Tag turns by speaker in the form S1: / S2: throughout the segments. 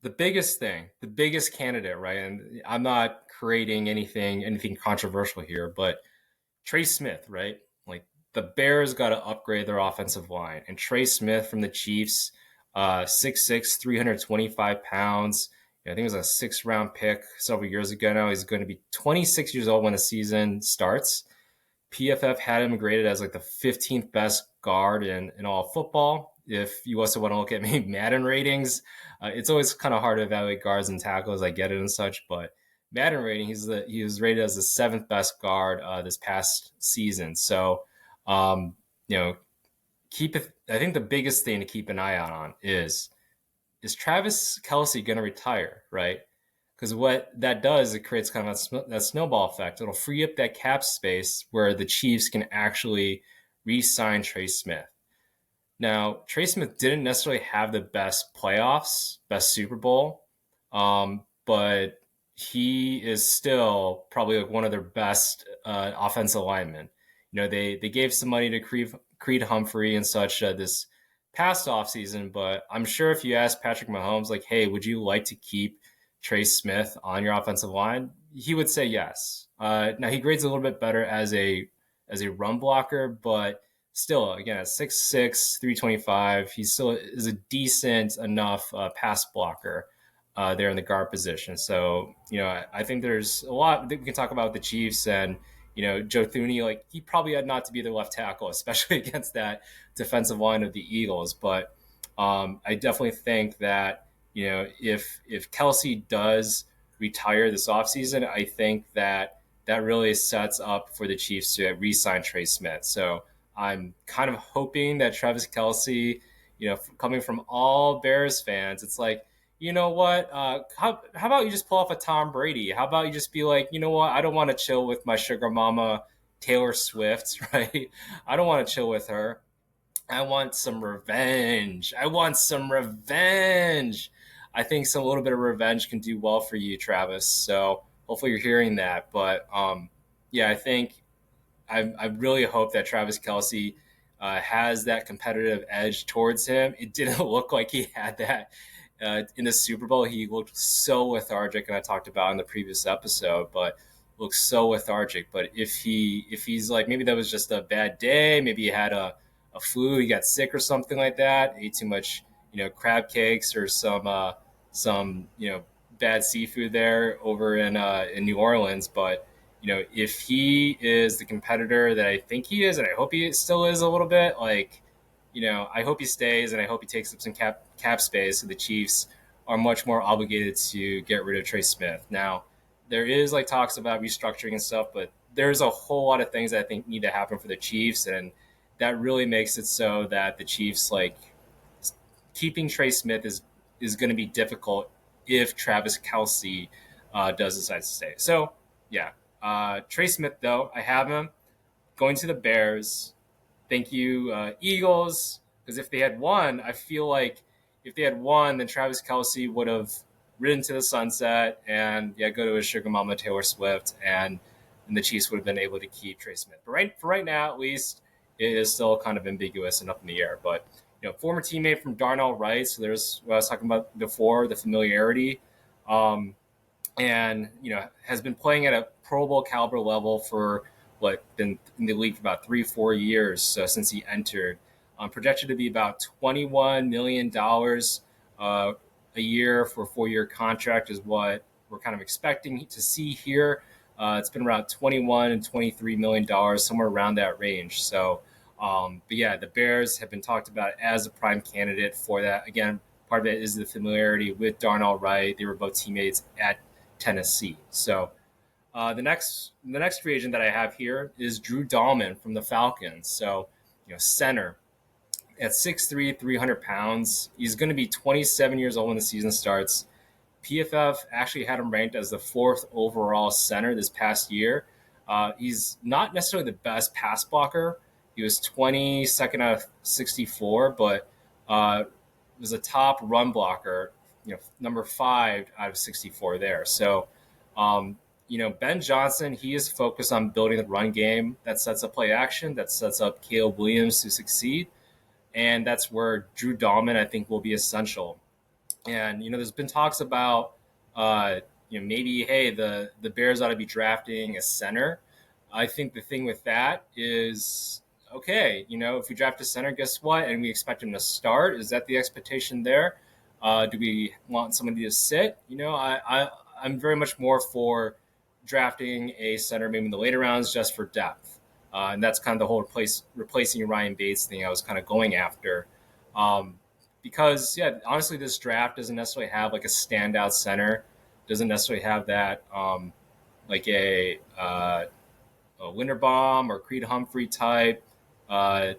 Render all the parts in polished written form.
S1: the biggest thing, the biggest candidate, right? And I'm not creating anything controversial here, but Trey Smith, right? Like the Bears got to upgrade their offensive line, and Trey Smith from the Chiefs, 6'6", 325 pounds. I think it was a six-round pick several years ago. Now he's going to be 26 years old when the season starts. PFF had him graded as like the 15th best guard in all of football. If you also want to look at maybe Madden ratings, it's always kind of hard to evaluate guards and tackles. I get it and such, but Madden rating, he was rated as the seventh best guard this past season. So, you know, keep it. I think the biggest thing to keep an eye out on is Travis Kelsey going to retire, right? Because what that does, it creates kind of that snowball effect. It'll free up that cap space where the Chiefs can actually re-sign Trey Smith. Now, Trey Smith didn't necessarily have the best playoffs, best Super Bowl, but he is still probably like one of their best offensive linemen. They gave some money to Creed Humphrey and such this past offseason, but I'm sure if you ask Patrick Mahomes, like, hey, would you like to keep Trey Smith on your offensive line? He would say yes. Now he grades a little bit better as a run blocker, but still, again, at 6'6", 325, he still is a decent enough pass blocker there in the guard position. So, I think there's a lot that we can talk about with the Chiefs and, Joe Thuney, like he probably had not to be the left tackle, especially against that defensive line of the Eagles. But I definitely think that, if Kelsey does retire this offseason, I think that really sets up for the Chiefs to re-sign Trey Smith. So I'm kind of hoping that Travis Kelsey, coming from all Bears fans, it's like, you know what? How about you just pull off a Tom Brady? How about you just be like, you know what? I don't want to chill with my sugar mama, Taylor Swift, right? I don't want to chill with her. I want some revenge. I want some revenge. I think a little bit of revenge can do well for you, Travis. So hopefully you're hearing that. But yeah, I think I really hope that Travis Kelsey has that competitive edge towards him. It didn't look like he had that in the Super Bowl. He looked so lethargic, and I talked about in the previous episode, but looked so lethargic. But if he's like, maybe that was just a bad day, maybe he had a flu, he got sick or something like that, ate too much, crab cakes or some bad seafood there over in New Orleans. But if he is the competitor that I think he is, and I hope he still is a little bit, like, I hope he stays, and I hope he takes up some cap space. So the Chiefs are much more obligated to get rid of Trey Smith. Now, there is like talks about restructuring and stuff, but there's a whole lot of things that I think need to happen for the Chiefs, and that really makes it so that the Chiefs, like, keeping Trey Smith is going to be difficult if Travis Kelsey does decide to stay. So yeah, Trey Smith though, I have him going to the Bears. Thank you, Eagles, because if they had won, I feel like if they had won, then Travis Kelsey would have ridden to the sunset and go to his sugar mama Taylor Swift, and the Chiefs would have been able to keep Trey Smith. But for right now, at least, it is still kind of ambiguous and up in the air. But former teammate from Darnell Wright, so there's what I was talking about before, the familiarity, and has been playing at a Pro Bowl caliber level for been in the league for about 3-4 years since he entered. Projected to be about $21 million a year for a 4-year contract is what we're kind of expecting to see here. It's been around $21 and $23 million, somewhere around that range. So, but yeah, the Bears have been talked about as a prime candidate for that. Again, part of it is the familiarity with Darnell Wright. They were both teammates at Tennessee. So the next free agent that I have here is Drew Dahlman from the Falcons. So, center at 6'3", 300 pounds. He's going to be 27 years old when the season starts. PFF actually had him ranked as the 4th overall center this past year. He's not necessarily the best pass blocker. He was 22nd out of 64, but was a top run blocker, number 5 out of 64 there. So, Ben Johnson, he is focused on building the run game that sets up play action, that sets up Caleb Williams to succeed. And that's where Drew Dahlman, I think, will be essential. And there's been talks about maybe hey the Bears ought to be drafting a center. I think the thing with that is okay. If we draft a center, guess what? And we expect him to start. Is that the expectation there? Do we want somebody to sit? I'm very much more for drafting a center maybe in the later rounds just for depth. And that's kind of the whole replacing Ryan Bates thing I was kind of going after. Um, because yeah, honestly, this draft doesn't necessarily have like a standout center, doesn't necessarily have that like a Linderbaum or Creed Humphrey type. Uh,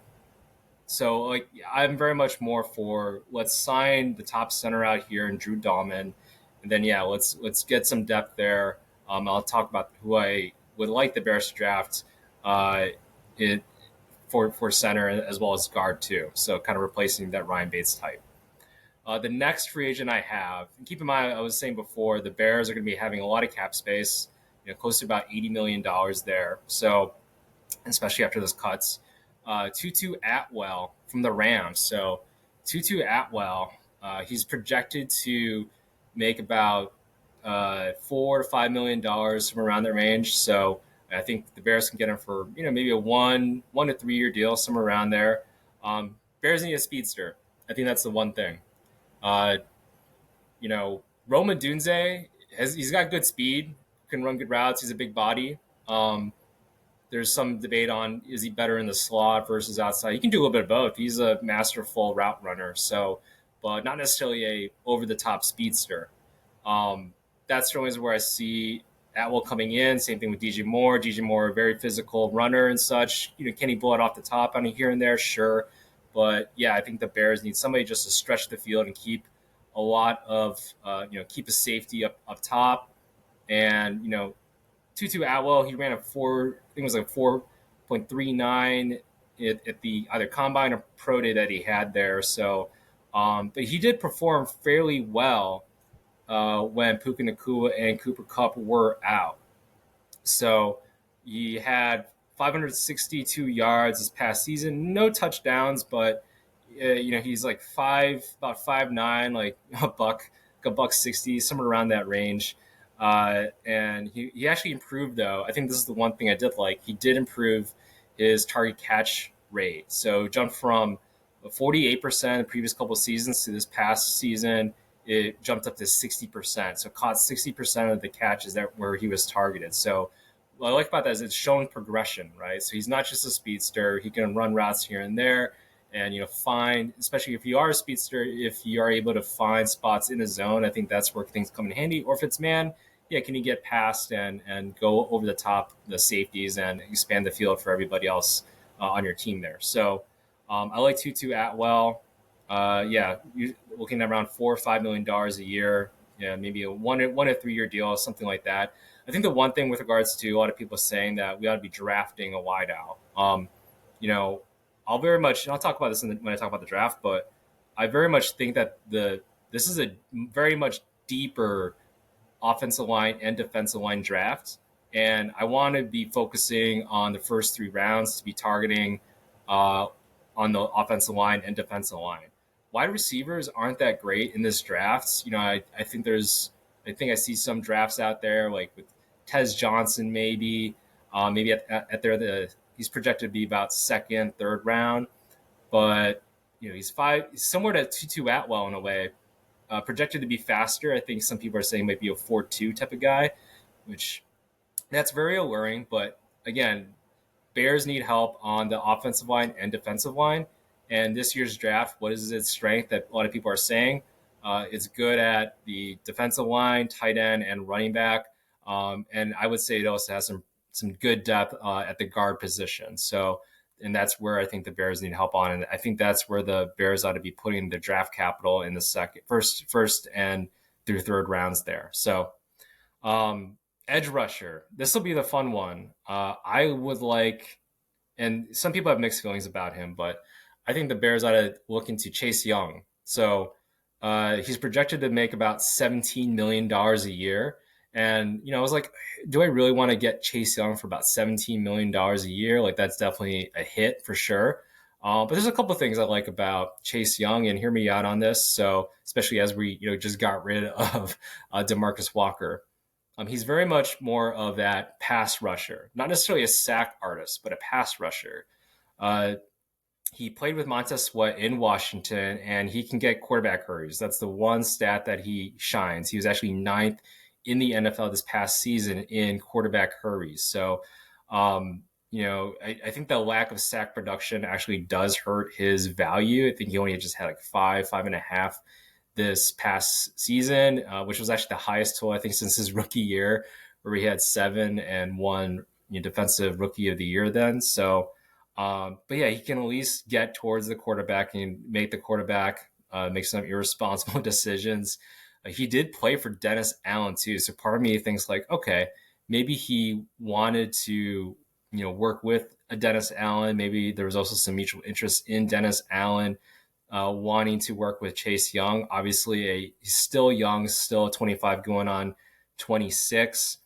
S1: so like I'm very much more for let's sign the top center out here in Drew Dahlman, and then yeah, let's get some depth there. I'll talk about who I would like the Bears to draft uh, it for center as well as guard too. So kind of replacing that Ryan Bates type. The next free agent I have, and keep in mind, I was saying before, the Bears are going to be having a lot of cap space, close to about $80 million there. So, especially after those cuts, Tutu Atwell from the Rams. So, Tutu Atwell, he's projected to make about $4 to $5 million from around that range. So, I think the Bears can get him for maybe a 1 to 3 year deal, somewhere around there. Bears need a speedster. I think that's the one thing. Uh, Roma Dunze he's got good speed, can run good routes. He's a big body. Um, there's some debate on is he better in the slot versus outside. He can do a little bit of both. He's a masterful route runner, so but not necessarily a over the top speedster. Um, that's always where I see Atwell coming in. Same thing with DJ Moore. DJ Moore, a very physical runner and such. Can he blow it off the top on here and there? Sure. But yeah, I think the Bears need somebody just to stretch the field and keep a lot of, keep a safety up top. And, Tutu Atwell, he ran a I think it was like 4.39 at the either combine or pro day that he had there. So, but he did perform fairly well when Puka Nacua and Cooper Kupp were out. So he had 562 yards this past season, no touchdowns, but he's like about 5'9", like a buck 60, somewhere around that range. And he actually improved though. I think this is the one thing I did like. He did improve his target catch rate. So jumped from 48% the previous couple of seasons to this past season it jumped up to 60%. So caught 60% of the catches that where he was targeted. So what I like about that is it's showing progression, right? So he's not just a speedster. He can run routes here and there and, find, especially if you are a speedster, if you are able to find spots in the zone, I think that's where things come in handy. Or if it's man, yeah, can you get past and go over the top the safeties and expand the field for everybody else on your team there. So I like Tutu Atwell. Yeah, you're looking at around $4 or $5 million a year. Yeah, maybe a 1 to 3 year deal, something like that. I think the one thing with regards to a lot of people saying that we ought to be drafting a wideout. You know, I'll talk about this when I talk about the draft, but I very much think that this is a very much deeper offensive line and defensive line draft. And I want to be focusing on the first 3 rounds to be targeting uh, on the offensive line and defensive line. Wide receivers aren't that great in this draft. I think I see some drafts out there like with Tez Johnson, maybe at he's projected to be about second, third round, but he's somewhere to Tutu Atwell in a way, projected to be faster. I think some people are saying might be a 4.2 type of guy, which that's very alluring. But again, Bears need help on the offensive line and defensive line. And this year's draft, what is its strength that a lot of people are saying? It's good at the defensive line, tight end, and running back. And I would say it also has some good depth at the guard position. So, and that's where I think the Bears need help on. And I think that's where the Bears ought to be putting the draft capital in the first and through third rounds there. So, edge rusher. This will be the fun one. I would like, and some people have mixed feelings about him, but I think the Bears ought to look into Chase Young. So he's projected to make about $17 million a year. And, I was like, do I really want to get Chase Young for about $17 million a year? Like, that's definitely a hit for sure. But there's a couple of things I like about Chase Young, and hear me out on this. So, especially as we just got rid of Demarcus Walker, he's very much more of that pass rusher, not necessarily a sack artist, but a pass rusher. Uh, he played with Montez Sweat in Washington, and he can get quarterback hurries. That's the one stat that he shines. He was actually ninth in the NFL this past season in quarterback hurries. So, I think the lack of sack production actually does hurt his value. I think he only just had like five and a half this past season, which was actually the highest total I think since his rookie year, where he had 7 and 1 defensive rookie of the year then. So, but yeah, he can at least get towards the quarterback and make the quarterback make some irresponsible decisions. He did play for Dennis Allen too, so part of me thinks like, okay, maybe he wanted to work with a Dennis Allen. Maybe there was also some mutual interest in Dennis Allen wanting to work with Chase Young. Obviously, he's still young, still 25 going on 26,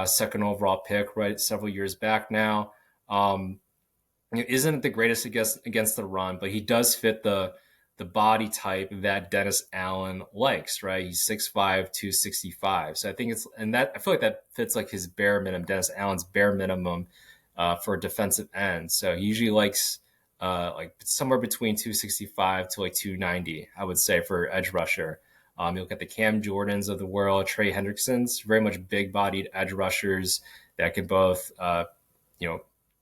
S1: second overall pick, right? Several years back now. Isn't the greatest against the run, but he does fit the body type that Dennis Allen likes, right? He's 6'5", 265. So I think I feel like that fits like his bare minimum, Dennis Allen's bare minimum for a defensive end. So he usually likes like somewhere between 265 to like 290, I would say, for edge rusher. You look at the Cam Jordans of the world, Trey Hendrickson's, very much big-bodied edge rushers that can both,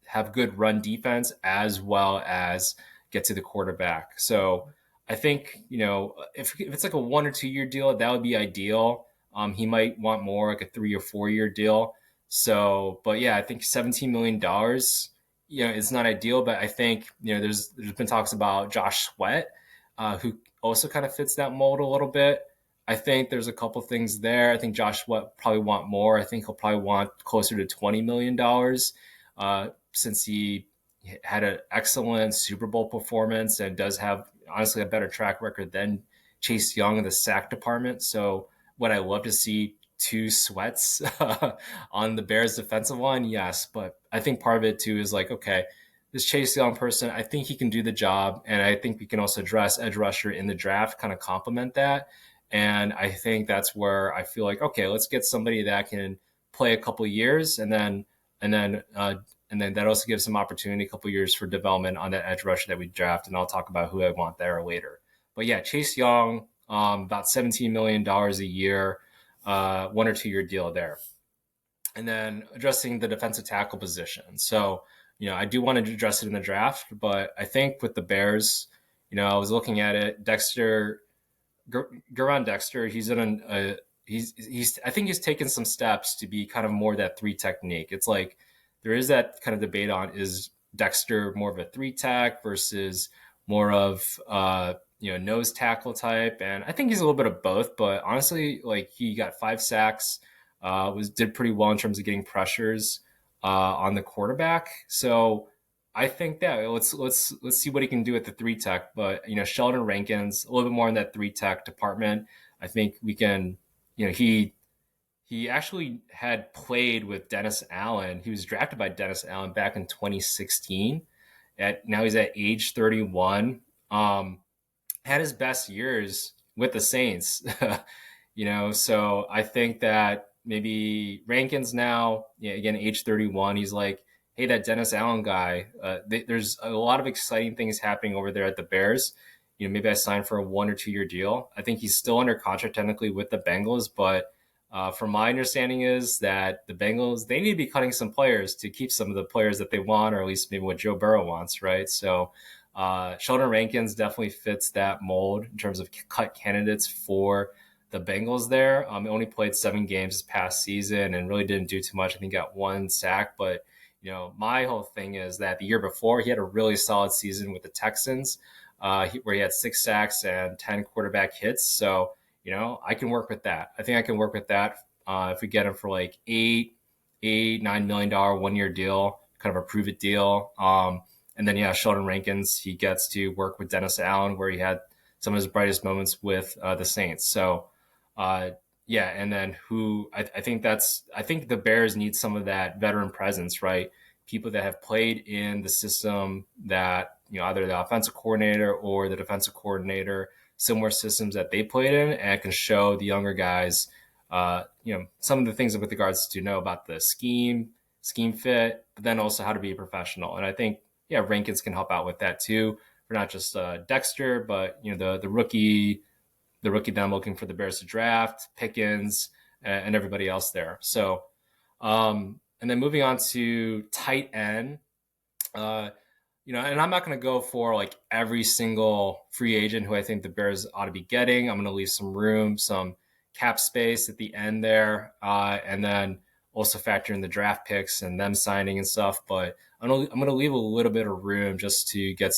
S1: have good run defense as well as get to the quarterback. So I think, if it's like a 1 or 2 year deal, that would be ideal. He might want more like a 3 or 4 year deal. So, but yeah, I think $17 million, it's not ideal, but I think, there's been talks about Josh Sweat, who also kind of fits that mold a little bit. I think there's a couple things there. I think Josh Sweat probably want more. I think he'll probably want closer to $20 million, since he had an excellent Super Bowl performance and does have honestly a better track record than Chase Young in the sack department. So would I love to see two Sweats on the Bears defensive line? Yes, but I think part of it too is like, okay, this Chase Young person, I think he can do the job, and I think we can also address edge rusher in the draft, kind of complement that. And I think that's where I feel like, okay, let's get somebody that can play a couple of years, and then that also gives some opportunity, a couple of years for development on that edge rusher that we draft. And I'll talk about who I want there later. But yeah, Chase Young, about $17 million a year, 1 or 2 year deal there. And then addressing the defensive tackle position. So, I do want to address it in the draft, but I think with the Bears, I was looking at it, Garon Dexter, he's in I think he's taken some steps to be kind of more that three technique. It's like there is that kind of debate on, is Dexter more of a three tech versus more of nose tackle type, and I think he's a little bit of both. But honestly, like he got 5 sacks, did pretty well in terms of getting pressures on the quarterback. So I think that let's see what he can do at the three tech. But Sheldon Rankins a little bit more in that three tech department. I think we can. He actually had played with Dennis Allen. He was drafted by Dennis Allen back in 2016. Now he's at age 31. Had his best years with the Saints. So I think that maybe Rankins now, again, age 31, he's like, hey, that Dennis Allen guy, there's a lot of exciting things happening over there at the Bears. Maybe I sign for a 1 or 2 year deal. I think he's still under contract technically with the Bengals, but from my understanding is that the Bengals, they need to be cutting some players to keep some of the players that they want, or at least maybe what Joe Burrow wants, right? So Sheldon Rankins definitely fits that mold in terms of cut candidates for the Bengals there. He only played 7 games this past season and really didn't do too much. I think he got 1 sack, but my whole thing is that the year before he had a really solid season with the Texans, where he had 6 sacks and 10 quarterback hits. So, I can work with that. I think I can work with that if we get him for like $9 million 1 year deal, kind of a prove it deal. And then, Sheldon Rankins, he gets to work with Dennis Allen, where he had some of his brightest moments with the Saints. So, and then I think the Bears need some of that veteran presence, right? People that have played in the system that either the offensive coordinator or the defensive coordinator similar systems that they played in, and can show the younger guys, some of the things with regards to know about the scheme fit, but then also how to be a professional. And I think, Rankins can help out with that too, for not just Dexter, but the rookie that I'm looking for the Bears to draft, Pickens, and everybody else there. So, and then moving on to tight end, and I'm not going to go for like every single free agent who I think the Bears ought to be getting. I'm going to leave some room, some cap space at the end there, and then also factor in the draft picks and them signing and stuff. But I'm going to leave a little bit of room just to get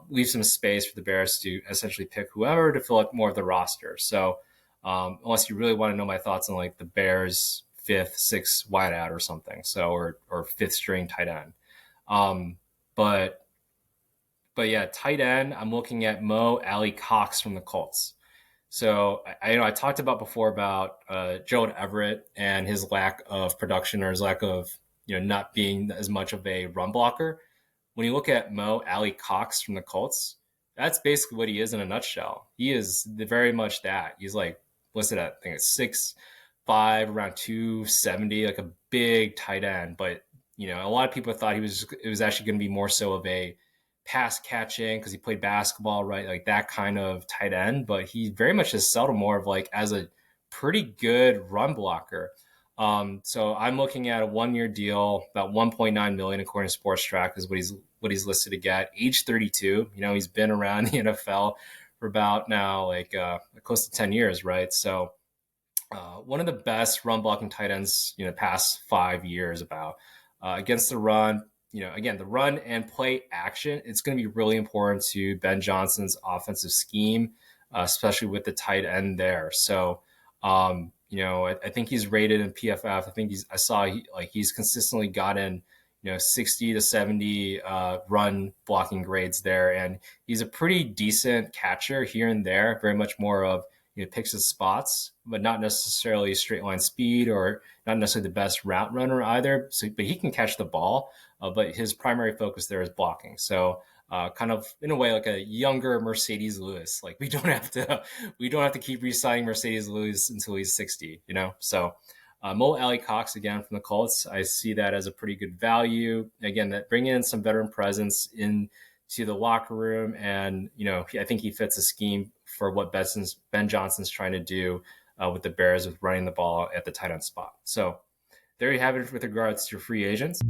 S1: leave some space for the Bears to essentially pick whoever to fill up more of the roster. So unless you really want to know my thoughts on like the Bears' fifth, sixth wideout or something, so or fifth string tight end. But yeah, tight end, I'm looking at Mo Alley-Cox from the Colts. So I talked about before about Gerald Everett and his lack of production, or his lack of not being as much of a run blocker. When you look at Mo Alley-Cox from the Colts, that's basically what he is in a nutshell. He is very much that. He's like listed at, I think it's 6'5", around 270, like a big tight end. But a lot of people thought it was actually going to be more so of a pass catching, because he played basketball, right? Like that kind of tight end. But he very much has settled more of like as a pretty good run blocker. So I'm looking at a 1-year deal, about 1.9 million according to Sports Track is what he's listed to get. Age 32. He's been around the NFL for about now like close to 10 years, right? So one of the best run blocking tight ends past 5 years about against the run. Again, the run and play action, it's going to be really important to Ben Johnson's offensive scheme, especially with the tight end there. So, I think he's rated in PFF. I think he's consistently gotten, 60 to 70 run blocking grades there. And he's a pretty decent catcher here and there, very much more of, picks his spots, but not necessarily straight line speed, or not necessarily the best route runner either. So, but he can catch the ball, but his primary focus there is blocking. So, kind of in a way like a younger Mercedes Lewis. Like we don't have to keep re-signing Mercedes Lewis until he's 60. So. Mo Alley-Cox again from the Colts, I see that as a pretty good value. Again, that bringing in some veteran presence into the locker room, and I think he fits a scheme for what Ben Johnson's trying to do with the Bears with running the ball at the tight end spot. So there you have it with regards to free agents.